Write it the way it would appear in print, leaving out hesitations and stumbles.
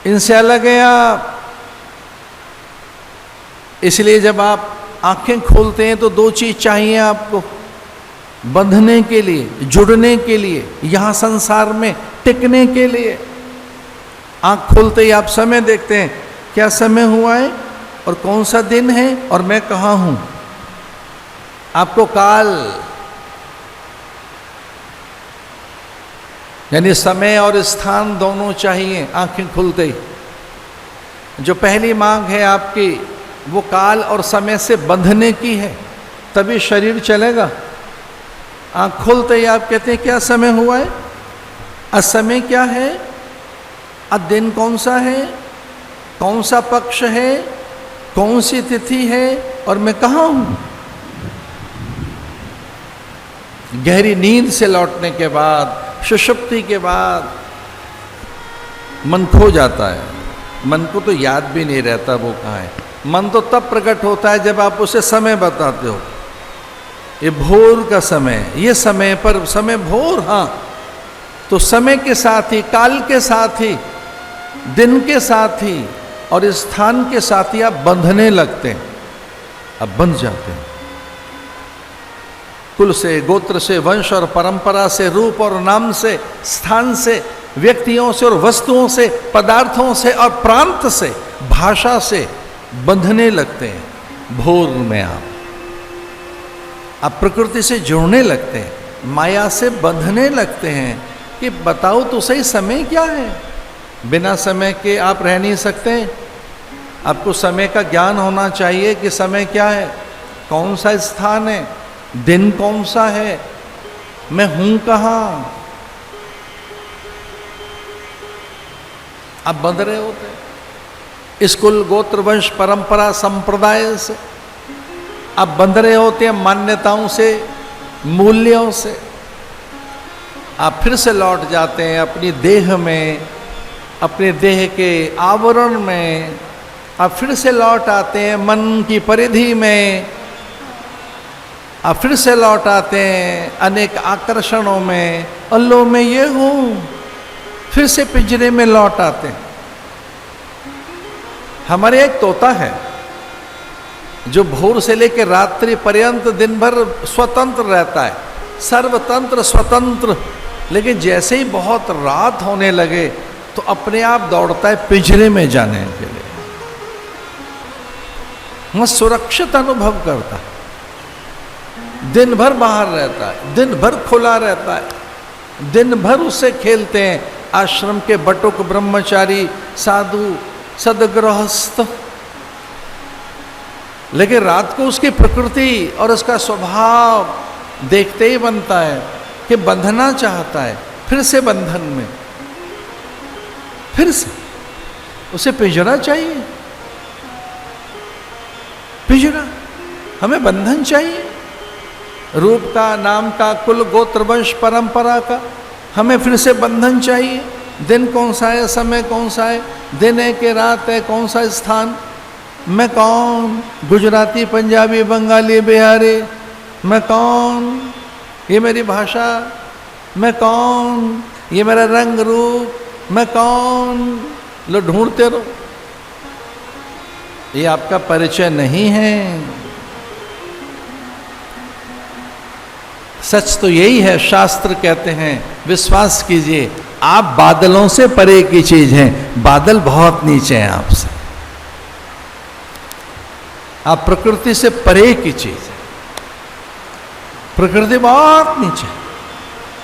इनसे अलग हैं आप। इसलिए जब आप आंखें खोलते हैं तो दो चीज चाहिए आपको बंधने के लिए, जुड़ने के लिए, यहां संसार में टिकने के लिए। आंख खोलते ही आप समय देखते हैं, क्या समय हुआ है और कौन सा दिन है और मैं कहां हूं। आपको काल यानी समय और स्थान दोनों चाहिए आंखें खुलते ही। जो पहली मांग है आपकी वो काल और समय से बंधने की है, तभी शरीर चलेगा। आंख खोलते ही आप कहते हैं क्या समय हुआ है, असमय क्या है, दिन कौन सा है, कौन सा पक्ष है, कौन सी तिथि है और मैं कहां हूं। गहरी नींद से लौटने के बाद, सुषुप्ति के बाद मन खो जाता है। मन को तो याद भी नहीं रहता वो कहाँ है। मन तो तब प्रकट होता है जब आप उसे समय बताते हो। ये भोर का समय, ये समय पर समय भोर, हाँ तो समय के साथ ही, काल के साथ ही, दिन के साथ ही और स्थान के साथ ही आप बंधने लगते हैं। अब बंध जाते हैं कुल से, गोत्र से, वंश और परंपरा से, रूप और नाम से, स्थान से, व्यक्तियों से और वस्तुओं से, पदार्थों से और प्रांत से, भाषा से बंधने लगते हैं। भोर में आप प्रकृति से जुड़ने लगते हैं, माया से बंधने लगते हैं कि बताओ तो सही समय क्या है। बिना समय के आप रह नहीं सकते। आपको समय का ज्ञान होना चाहिए कि समय क्या है, कौन सा स्थान है, दिन कौन सा है, मैं हूं कहां। आप बंध रहे होते हैं स्कूल, गोत्र, वंश, परंपरा, संप्रदाय से। आप बंध रहे होते हैं मान्यताओं से, मूल्यों से। आप फिर से लौट जाते हैं अपनी देह में, अपने देह के आवरण में। आप फिर से लौट आते हैं मन की परिधि में। आप फिर से लौट आते हैं अनेक आकर्षणों में, अल्लो मैं ये हूं। फिर से पिंजरे में लौट आते हैं। हमारे एक तोता है जो भोर से लेकर रात्रि पर्यंत दिन भर स्वतंत्र रहता है, सर्वतंत्र स्वतंत्र। लेकिन जैसे ही बहुत रात होने लगे तो अपने आप दौड़ता है पिंजरे में जाने के लिए। वह सुरक्षित अनुभव करता है, दिन भर बाहर रहता है, दिन भर खुला रहता है, दिन भर उससे खेलते हैं आश्रम के बटुक, ब्रह्मचारी, साधु, सदगृहस्थ। लेकिन रात को उसकी प्रकृति और उसका स्वभाव देखते ही बनता है कि बंधना चाहता है, फिर से बंधन में, फिर से उसे पिंजरा चाहिए। पिंजरा, हमें बंधन चाहिए, रूप का, नाम का, कुल, गोत्र, वंश, परंपरा का। हमें फिर से बंधन चाहिए। दिन कौन सा है, समय कौन सा है, दिन है कि रात है, कौन सा स्थान, मैं कौन, गुजराती, पंजाबी, बंगाली, बिहारी, मैं कौन, ये मेरी भाषा, मैं कौन, ये मेरा रंग रूप, मैं कौन। लो ढूंढते रहो, ये आपका परिचय नहीं है। सच तो यही है, शास्त्र कहते हैं विश्वास कीजिए आप बादलों से परे की चीज हैं। बादल बहुत नीचे हैं आपसे, आप प्रकृति से परे की चीज है। प्रकृति बहुत नीचे।